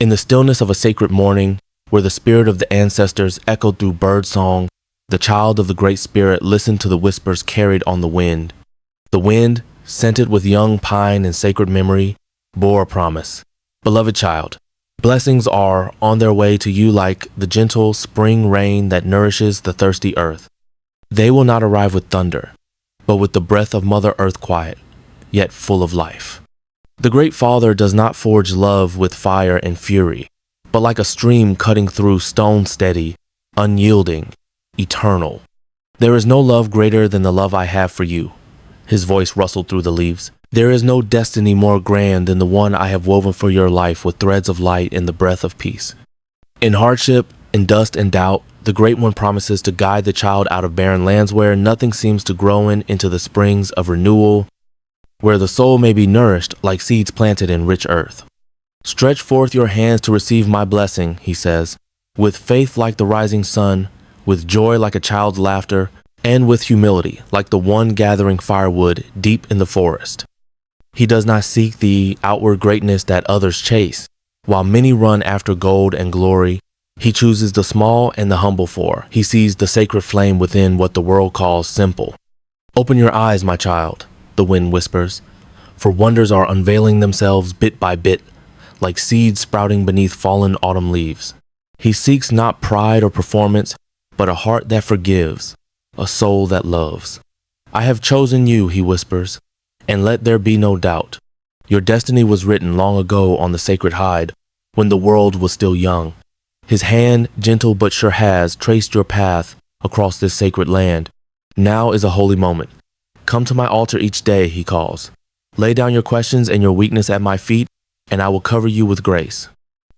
In the stillness of a sacred morning, where the spirit of the ancestors echoed through bird song, the child of the Great Spirit listened to the whispers carried on the wind. The wind, scented with young pine and sacred memory, bore a promise. Beloved child, blessings are on their way to you like the gentle spring rain that nourishes the thirsty earth. They will not arrive with thunder, but with the breath of Mother Earth quiet, yet full of life. The Great Father does not forge love with fire and fury, but like a stream cutting through stone steady, unyielding, eternal. There is no love greater than the love I have for you. His voice rustled through the leaves. There is no destiny more grand than the one I have woven for your life with threads of light and the breath of peace. In hardship, in dust and doubt, the Great One promises to guide the child out of barren lands where nothing seems to grow into the springs of renewal, where the soul may be nourished like seeds planted in rich earth. Stretch forth your hands to receive my blessing, he says, with faith like the rising sun, with joy like a child's laughter, and with humility like the one gathering firewood deep in the forest. He does not seek the outward greatness that others chase. While many run after gold and glory, he chooses the small and the humble for. He sees the sacred flame within what the world calls simple. Open your eyes, my child, the wind whispers, for wonders are unveiling themselves bit by bit, like seeds sprouting beneath fallen autumn leaves. He seeks not pride or performance, but a heart that forgives, a soul that loves. I have chosen you, he whispers, and let there be no doubt. Your destiny was written long ago on the sacred hide, when the world was still young. His hand, gentle but sure, has traced your path across this sacred land. Now is a holy moment. Come to my altar each day, he calls. Lay down your questions and your weakness at my feet, and I will cover you with grace.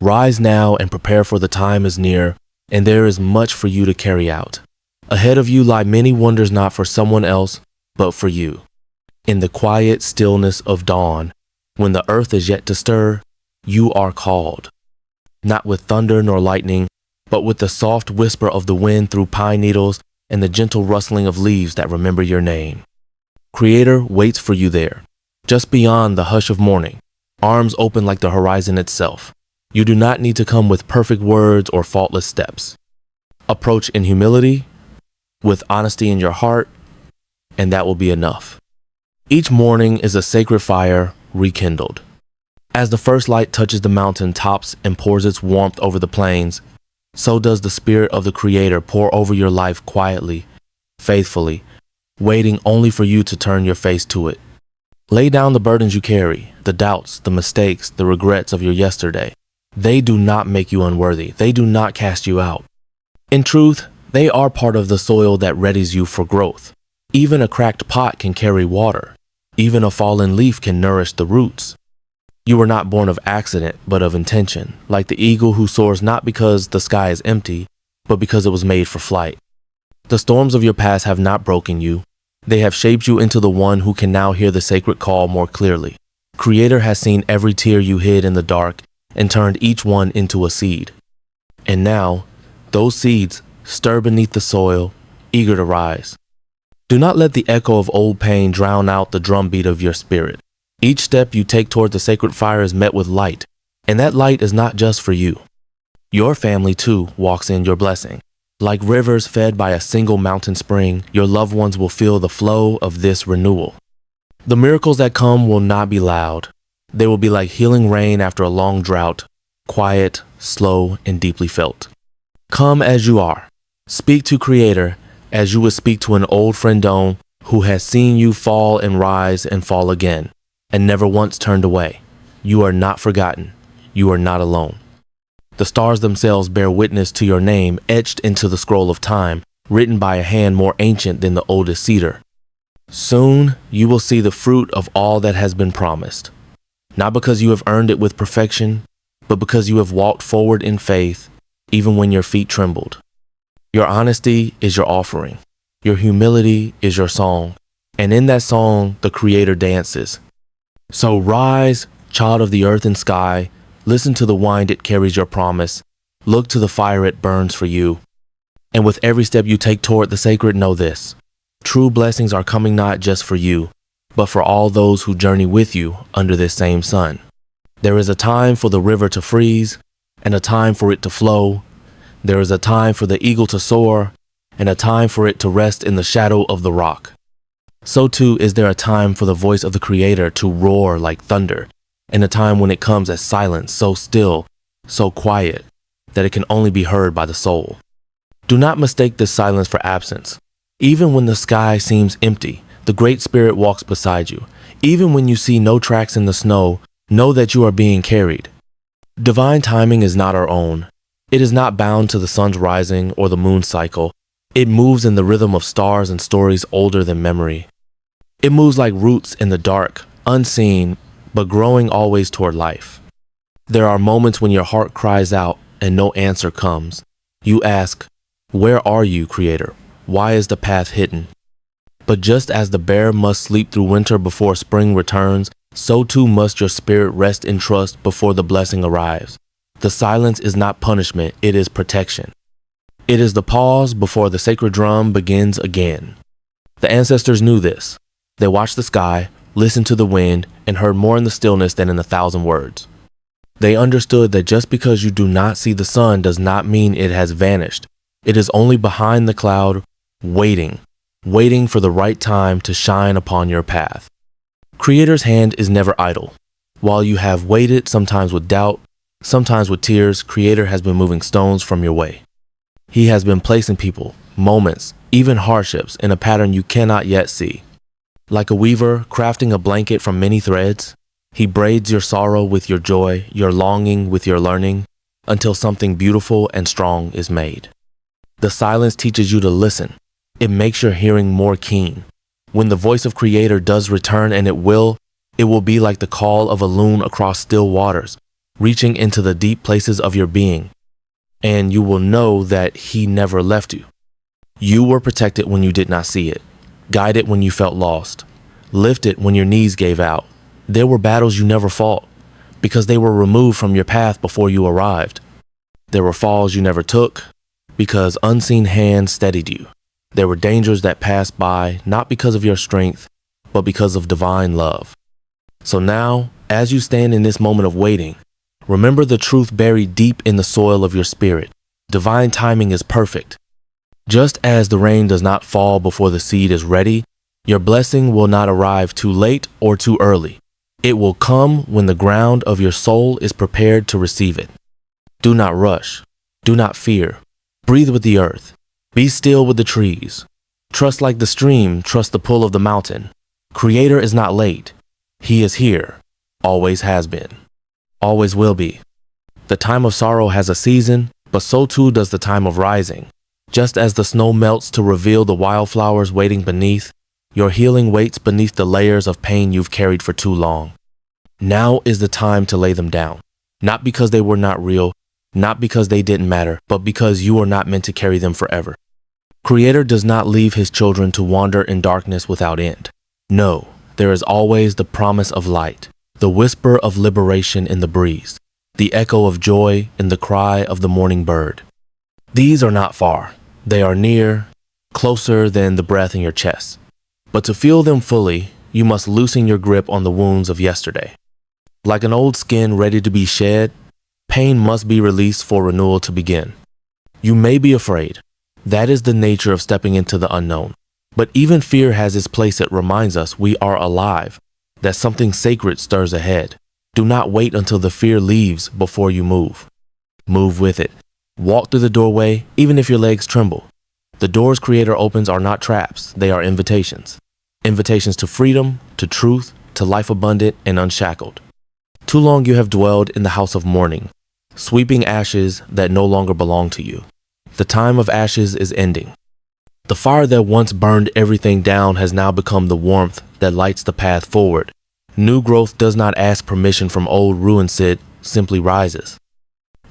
Rise now and prepare, for the time is near, and there is much for you to carry out. Ahead of you lie many wonders, not for someone else, but for you. In the quiet stillness of dawn, when the earth is yet to stir, you are called. Not with thunder nor lightning, but with the soft whisper of the wind through pine needles and the gentle rustling of leaves that remember your name. Creator waits for you there, just beyond the hush of morning, arms open like the horizon itself. You do not need to come with perfect words or faultless steps. Approach in humility, with honesty in your heart, and that will be enough. Each morning is a sacred fire rekindled. As the first light touches the mountain tops and pours its warmth over the plains, so does the Spirit of the Creator pour over your life quietly, faithfully, waiting only for you to turn your face to it. Lay down the burdens you carry, the doubts, the mistakes, the regrets of your yesterday. They do not make you unworthy. They do not cast you out. In truth, they are part of the soil that readies you for growth. Even a cracked pot can carry water. Even a fallen leaf can nourish the roots. You were not born of accident, but of intention, like the eagle who soars not because the sky is empty, but because it was made for flight. The storms of your past have not broken you. They have shaped you into the one who can now hear the sacred call more clearly. Creator has seen every tear you hid in the dark and turned each one into a seed. And now, those seeds stir beneath the soil, eager to rise. Do not let the echo of old pain drown out the drumbeat of your spirit. Each step you take toward the sacred fire is met with light, and that light is not just for you. Your family, too, walks in your blessing. Like rivers fed by a single mountain spring, your loved ones will feel the flow of this renewal. The miracles that come will not be loud. They will be like healing rain after a long drought, quiet, slow, and deeply felt. Come as you are. Speak to Creator as you would speak to an old friend who has seen you fall and rise and fall again, and never once turned away. You are not forgotten. You are not alone. The stars themselves bear witness to your name etched into the scroll of time, written by a hand more ancient than the oldest cedar. Soon you will see the fruit of all that has been promised, not because you have earned it with perfection, but because you have walked forward in faith, even when your feet trembled. Your honesty is your offering. Your humility is your song. And in that song, the Creator dances. So rise, child of the earth and sky. Listen to the wind it carries your promise. Look to the fire it burns for you. And with every step you take toward the sacred, know this. True blessings are coming not just for you, but for all those who journey with you under this same sun. There is a time for the river to freeze, and a time for it to flow. There is a time for the eagle to soar, and a time for it to rest in the shadow of the rock. So too is there a time for the voice of the Creator to roar like thunder, and a time when it comes as silence, so still, so quiet, that it can only be heard by the soul. Do not mistake this silence for absence. Even when the sky seems empty, the Great Spirit walks beside you. Even when you see no tracks in the snow, know that you are being carried. Divine timing is not our own. It is not bound to the sun's rising or the moon's cycle. It moves in the rhythm of stars and stories older than memory. It moves like roots in the dark, unseen, but growing always toward life. There are moments when your heart cries out and no answer comes. You ask, "Where are you, Creator? Why is the path hidden?" But just as the bear must sleep through winter before spring returns, so too must your spirit rest in trust before the blessing arrives. The silence is not punishment, it is protection. It is the pause before the sacred drum begins again. The ancestors knew this. They watched the sky, listened to the wind, and heard more in the stillness than in 1,000 words. They understood that just because you do not see the sun does not mean it has vanished. It is only behind the cloud, waiting for the right time to shine upon your path. Creator's hand is never idle. While you have waited, sometimes with doubt, sometimes with tears, Creator has been moving stones from your way. He has been placing people, moments, even hardships in a pattern you cannot yet see. Like a weaver crafting a blanket from many threads, he braids your sorrow with your joy, your longing with your learning, until something beautiful and strong is made. The silence teaches you to listen. It makes your hearing more keen. When the voice of Creator does return, and it will be like the call of a loon across still waters, reaching into the deep places of your being. And you will know that He never left you. You were protected when you did not see it, guided when you felt lost, lifted when your knees gave out. There were battles you never fought, because they were removed from your path before you arrived. There were falls you never took, because unseen hands steadied you. There were dangers that passed by, not because of your strength, but because of divine love. So now, as you stand in this moment of waiting, remember the truth buried deep in the soil of your spirit. Divine timing is perfect. Just as the rain does not fall before the seed is ready, your blessing will not arrive too late or too early. It will come when the ground of your soul is prepared to receive it. Do not rush. Do not fear. Breathe with the earth. Be still with the trees. Trust like the stream, trust the pull of the mountain. Creator is not late. He is here. Always has been. Always will be. The time of sorrow has a season, but so too does the time of rising. Just as the snow melts to reveal the wildflowers waiting beneath, your healing waits beneath the layers of pain you've carried for too long. Now is the time to lay them down. Not because they were not real, not because they didn't matter, but because you are not meant to carry them forever. Creator does not leave His children to wander in darkness without end. No, there is always the promise of light, the whisper of liberation in the breeze, the echo of joy in the cry of the morning bird. These are not far. They are near, closer than the breath in your chest. But to feel them fully, you must loosen your grip on the wounds of yesterday. Like an old skin ready to be shed, pain must be released for renewal to begin. You may be afraid. That is the nature of stepping into the unknown. But even fear has its place. It reminds us we are alive, that something sacred stirs ahead. Do not wait until the fear leaves before you move. Move with it. Walk through the doorway, even if your legs tremble. The doors Creator opens are not traps, they are invitations. Invitations to freedom, to truth, to life abundant and unshackled. Too long you have dwelled in the house of mourning, sweeping ashes that no longer belong to you. The time of ashes is ending. The fire that once burned everything down has now become the warmth that lights the path forward. New growth does not ask permission from old ruins, it simply rises.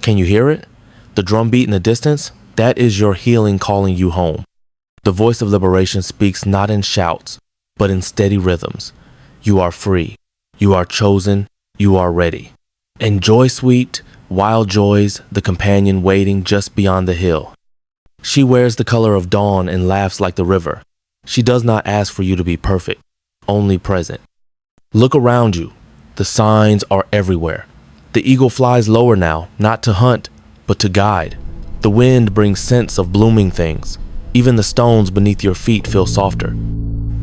Can you hear it? The drumbeat in the distance? That is your healing calling you home. The voice of liberation speaks not in shouts, but in steady rhythms. You are free. You are chosen. You are ready. Enjoy sweet, wild joys, the companion waiting just beyond the hill. She wears the color of dawn and laughs like the river. She does not ask for you to be perfect, only present. Look around you. The signs are everywhere. The eagle flies lower now, not to hunt, but to guide. The wind brings scents of blooming things. Even the stones beneath your feet feel softer.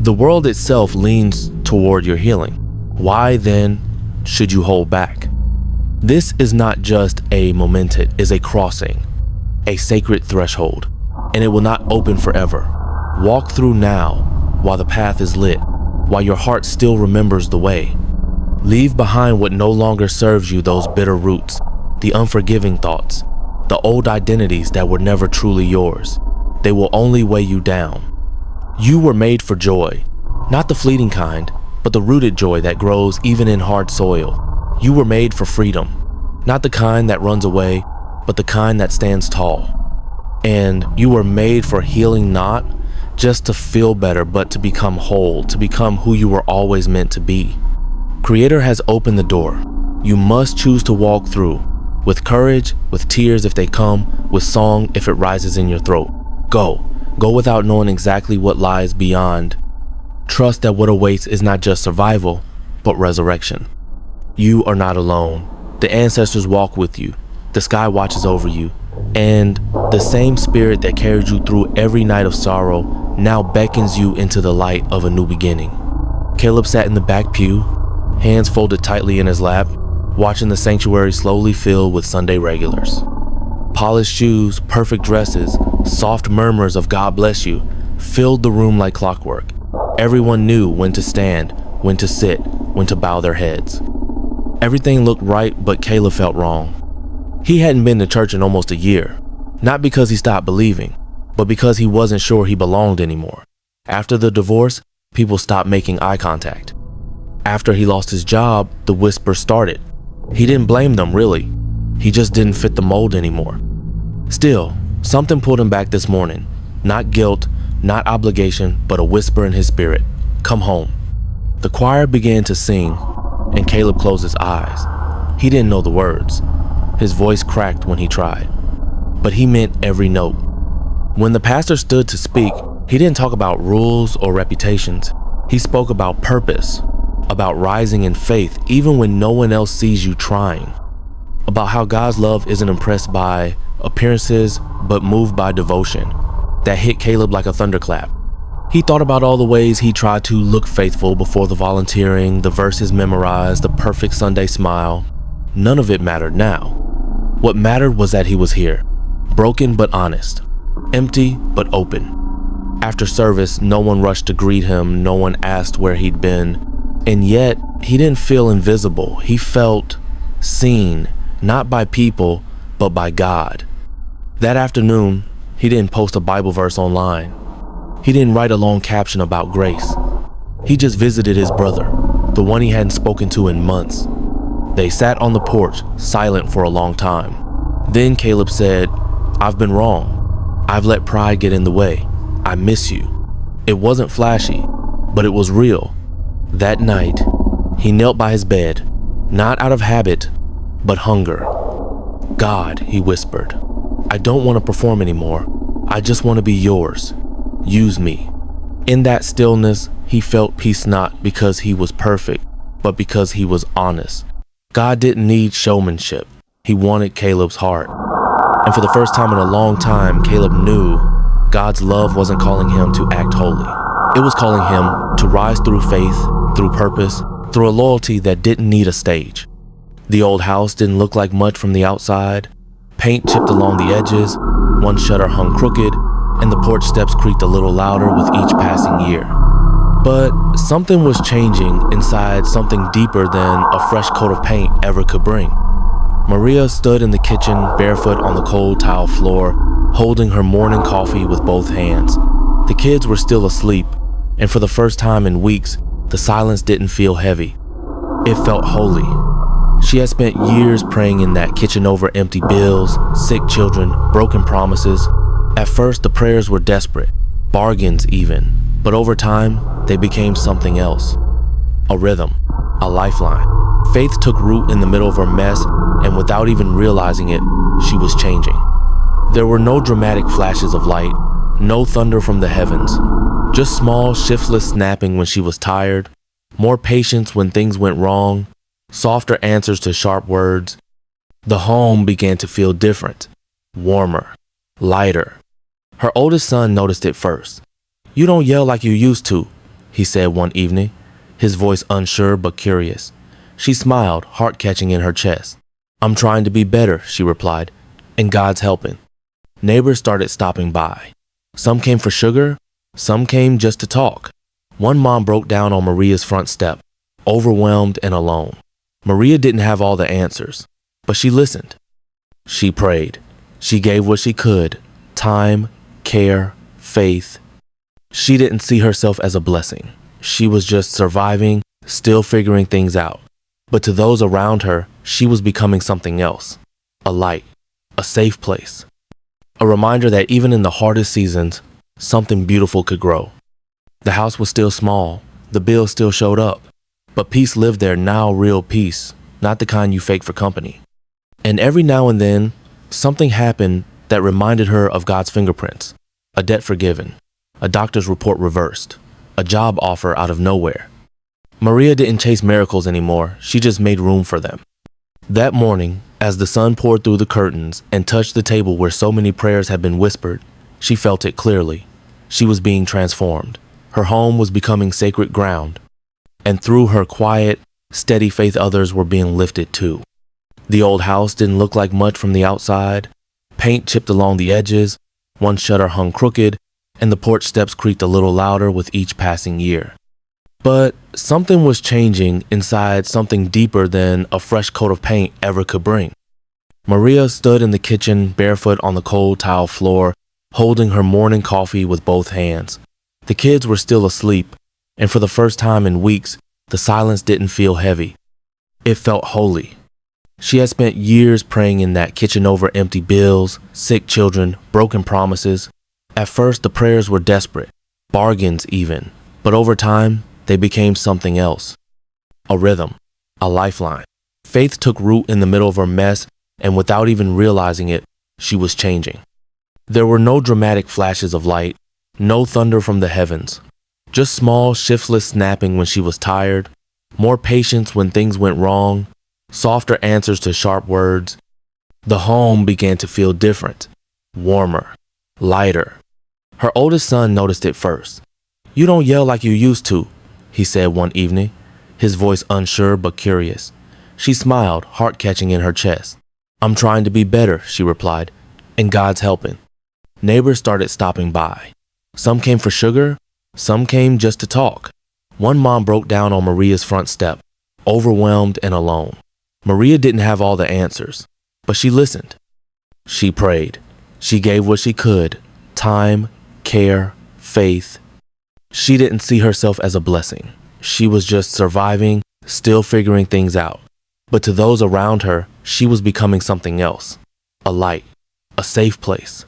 The world itself leans toward your healing. Why then should you hold back? This is not just a moment, it is a crossing, a sacred threshold, and it will not open forever. Walk through now while the path is lit, while your heart still remembers the way. Leave behind what no longer serves you, those bitter roots, the unforgiving thoughts, the old identities that were never truly yours. They will only weigh you down. You were made for joy, not the fleeting kind, but the rooted joy that grows even in hard soil. You were made for freedom, not the kind that runs away, but the kind that stands tall. And you were made for healing, not just to feel better, but to become whole, to become who you were always meant to be. Creator has opened the door. You must choose to walk through, with courage, with tears if they come, with song if it rises in your throat. Go without knowing exactly what lies beyond. Trust that what awaits is not just survival, but resurrection. You are not alone. The ancestors walk with you. The sky watches over you. And the same spirit that carried you through every night of sorrow now beckons you into the light of a new beginning. Caleb sat in the back pew, hands folded tightly in his lap, watching the sanctuary slowly fill with Sunday regulars. Polished shoes, perfect dresses, soft murmurs of God bless you filled the room like clockwork. Everyone knew when to stand, when to sit, when to bow their heads. Everything looked right, but Caleb felt wrong. He hadn't been to church in almost a year, not because he stopped believing, but because he wasn't sure he belonged anymore. After the divorce, people stopped making eye contact. After he lost his job, the whisper started. He didn't blame them, really. He just didn't fit the mold anymore. Still, something pulled him back this morning. Not guilt, not obligation, but a whisper in his spirit. Come home. The choir began to sing, and Caleb closed his eyes. He didn't know the words. His voice cracked when he tried, but he meant every note. When the pastor stood to speak, he didn't talk about rules or reputations. He spoke about purpose, about rising in faith even when no one else sees you trying, about how God's love isn't impressed by appearances but moved by devotion. That hit Caleb like a thunderclap. He thought about all the ways he tried to look faithful before the volunteering, the verses memorized, the perfect Sunday smile. None of it mattered now. What mattered was that he was here, broken but honest, empty but open. After service, no one rushed to greet him, no one asked where he'd been, and yet he didn't feel invisible. He felt seen, not by people, but by God. That afternoon, he didn't post a Bible verse online. He didn't write a long caption about grace. He just visited his brother, the one he hadn't spoken to in months. They sat on the porch, silent for a long time. Then Caleb said, "I've been wrong. I've let pride get in the way. I miss you." It wasn't flashy, but it was real. That night, he knelt by his bed, not out of habit, but hunger. "God," he whispered, "I don't want to perform anymore. I just want to be yours. Use me." In that stillness, he felt peace, not because he was perfect, but because he was honest. God didn't need showmanship. He wanted Caleb's heart. And for the first time in a long time, Caleb knew God's love wasn't calling him to act holy. It was calling him to rise through faith, through purpose, through a loyalty that didn't need a stage. The old house didn't look like much from the outside. Paint chipped along the edges, one shutter hung crooked, and the porch steps creaked a little louder with each passing year. But something was changing inside, something deeper than a fresh coat of paint ever could bring. Maria stood in the kitchen, barefoot on the cold tile floor, holding her morning coffee with both hands. The kids were still asleep, and for the first time in weeks, the silence didn't feel heavy. It felt holy. She had spent years praying in that kitchen over empty bills, sick children, broken promises. At first, the prayers were desperate, bargains even, but over time, they became something else. A rhythm, a lifeline. Faith took root in the middle of her mess, and without even realizing it, she was changing. There were no dramatic flashes of light, no thunder from the heavens, just small, shiftless snapping when she was tired, more patience when things went wrong, softer answers to sharp words. The home began to feel different, warmer, lighter. Her oldest son noticed it first. "You don't yell like you used to," he said one evening, his voice unsure but curious. She smiled, heart catching in her chest. "I'm trying to be better," she replied, "and God's helping." Neighbors started stopping by. Some came for sugar, some came just to talk. One mom broke down on Maria's front step, overwhelmed and alone. Maria didn't have all the answers, but she listened. She prayed. She gave what she could: time, care, faith. She didn't see herself as a blessing. She was just surviving, still figuring things out. But to those around her, she was becoming something else: a light, a safe place, a reminder that even in the hardest seasons, something beautiful could grow. The house was still small, the bills still showed up, but peace lived there now, real peace, not the kind you fake for company. And every now and then, something happened that reminded her of God's fingerprints: a debt forgiven, a doctor's report reversed, a job offer out of nowhere. Maria didn't chase miracles anymore, she just made room for them. That morning, as the sun poured through the curtains and touched the table where so many prayers had been whispered, she felt it clearly. She was being transformed. Her home was becoming sacred ground. And through her quiet, steady faith, others were being lifted too. The old house didn't look like much from the outside. Paint chipped along the edges, one shutter hung crooked, and the porch steps creaked a little louder with each passing year. But something was changing inside, something deeper than a fresh coat of paint ever could bring. Maria stood in the kitchen, barefoot on the cold tile floor, holding her morning coffee with both hands. The kids were still asleep, and for the first time in weeks, the silence didn't feel heavy. It felt holy. She had spent years praying in that kitchen over empty bills, sick children, broken promises. At first, the prayers were desperate, bargains even, but over time, they became something else: a rhythm, a lifeline. Faith took root in the middle of her mess, and without even realizing it, she was changing. There were no dramatic flashes of light, no thunder from the heavens, just small, shiftless snapping when she was tired, more patience when things went wrong, softer answers to sharp words. The home began to feel different, warmer, lighter. Her oldest son noticed it first. "You don't yell like you used to," he said one evening, his voice unsure but curious. She smiled, heart catching in her chest. "I'm trying to be better," she replied, "and God's helping." Neighbors started stopping by. Some came for sugar, some came just to talk. One mom broke down on Maria's front step, overwhelmed and alone. Maria didn't have all the answers, but she listened. She prayed. She gave what she could: time, care, faith. She didn't see herself as a blessing. She was just surviving, still figuring things out. But to those around her, she was becoming something else: a light, a safe place,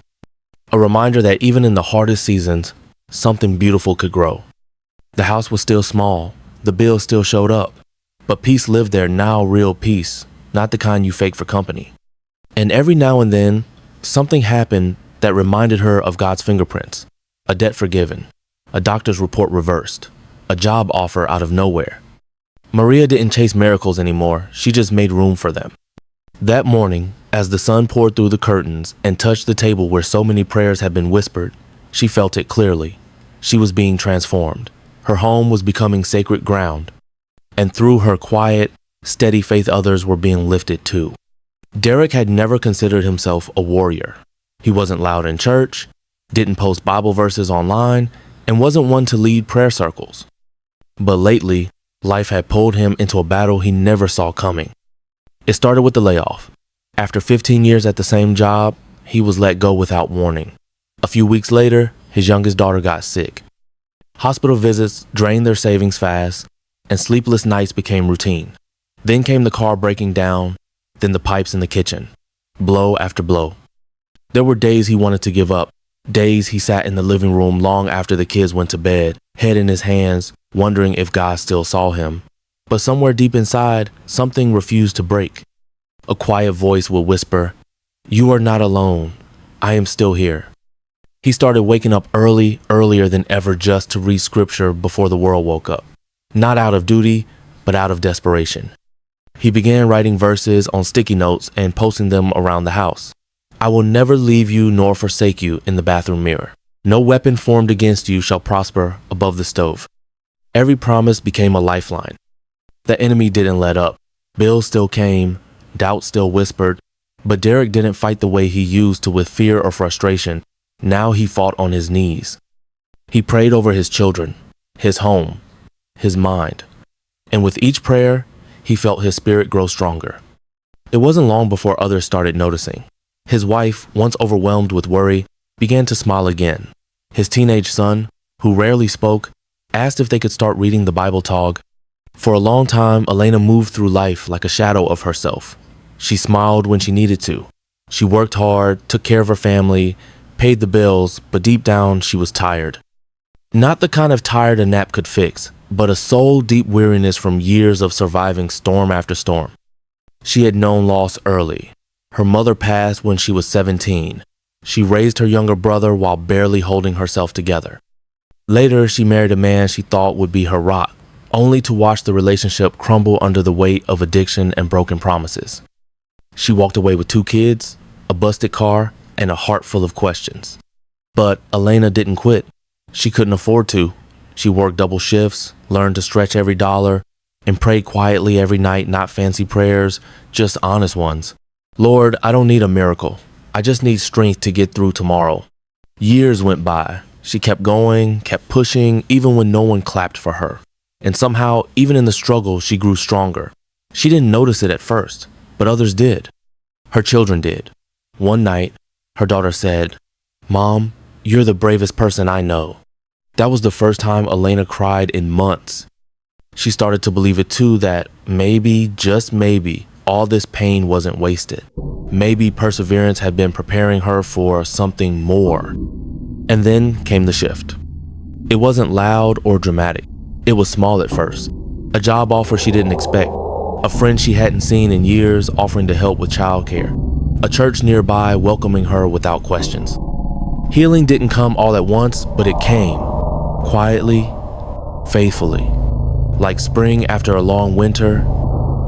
a reminder that even in the hardest seasons, something beautiful could grow. The house was still small, the bills still showed up, but peace lived there now, real peace, not the kind you fake for company. And every now and then, something happened that reminded her of God's fingerprints: a debt forgiven, a doctor's report reversed, a job offer out of nowhere. Maria didn't chase miracles anymore, she just made room for them. That morning, as the sun poured through the curtains and touched the table where so many prayers had been whispered, she felt it clearly. She was being transformed. Her home was becoming sacred ground. And through her quiet, steady faith, others were being lifted too. Derek had never considered himself a warrior. He wasn't loud in church, didn't post Bible verses online, and wasn't one to lead prayer circles. But lately, life had pulled him into a battle he never saw coming. It started with the layoff. After 15 years at the same job, he was let go without warning. A few weeks later, his youngest daughter got sick. Hospital visits drained their savings fast, and sleepless nights became routine. Then came the car breaking down, then the pipes in the kitchen, blow after blow. There were days he wanted to give up, days he sat in the living room long after the kids went to bed, head in his hands, wondering if God still saw him. But somewhere deep inside, something refused to break. A quiet voice would whisper, "You are not alone. I am still here." He started waking up earlier than ever just to read scripture before the world woke up. Not out of duty, but out of desperation. He began writing verses on sticky notes and posting them around the house. I will never leave you nor forsake you in the bathroom mirror. No weapon formed against you shall prosper above the stove. Every promise became a lifeline. The enemy didn't let up. Bills still came, doubt still whispered, but Derek didn't fight the way he used to with fear or frustration. Now he fought on his knees. He prayed over his children, his home, his mind, and with each prayer, he felt his spirit grow stronger. It wasn't long before others started noticing. His wife, once overwhelmed with worry, began to smile again. His teenage son, who rarely spoke, asked if they could start reading the Bible talk. For a long time, Elena moved through life like a shadow of herself. She smiled when she needed to. She worked hard, took care of her family, paid the bills, but deep down she was tired. Not the kind of tired a nap could fix, but a soul-deep weariness from years of surviving storm after storm. She had known loss early. Her mother passed when she was 17. She raised her younger brother while barely holding herself together. Later, she married a man she thought would be her rock, only to watch the relationship crumble under the weight of addiction and broken promises. She walked away with 2 kids, a busted car, and a heart full of questions. But Elena didn't quit. She couldn't afford to. She worked double shifts, learned to stretch every dollar, and prayed quietly every night, not fancy prayers, just honest ones. Lord, I don't need a miracle. I just need strength to get through tomorrow. Years went by. She kept going, kept pushing, even when no one clapped for her. And somehow, even in the struggle, she grew stronger. She didn't notice it at first, but others did. Her children did. One night, her daughter said, "Mom, you're the bravest person I know." That was the first time Elena cried in months. She started to believe it too, that maybe, just maybe, all this pain wasn't wasted. Maybe perseverance had been preparing her for something more. And then came the shift. It wasn't loud or dramatic. It was small at first. A job offer she didn't expect. A friend she hadn't seen in years offering to help with childcare. A church nearby welcoming her without questions. Healing didn't come all at once, but it came. Quietly, faithfully. Like spring after a long winter,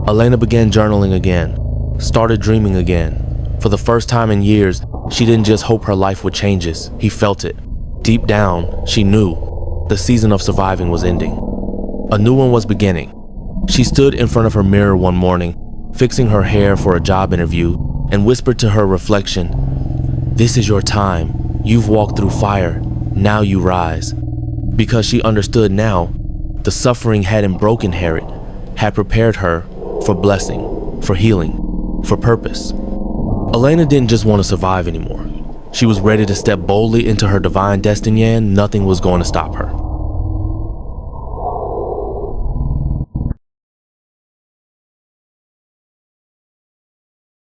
Elena began journaling again, started dreaming again. For the first time in years, she didn't just hope her life would change. He felt it. Deep down, she knew the season of surviving was ending. A new one was beginning. She stood in front of her mirror one morning, fixing her hair for a job interview, and whispered to her reflection, "This is your time. You've walked through fire. Now you rise." Because she understood now, the suffering hadn't broken her, it had prepared her for blessing, for healing, for purpose. Elena didn't just want to survive anymore. She was ready to step boldly into her divine destiny, and nothing was going to stop her.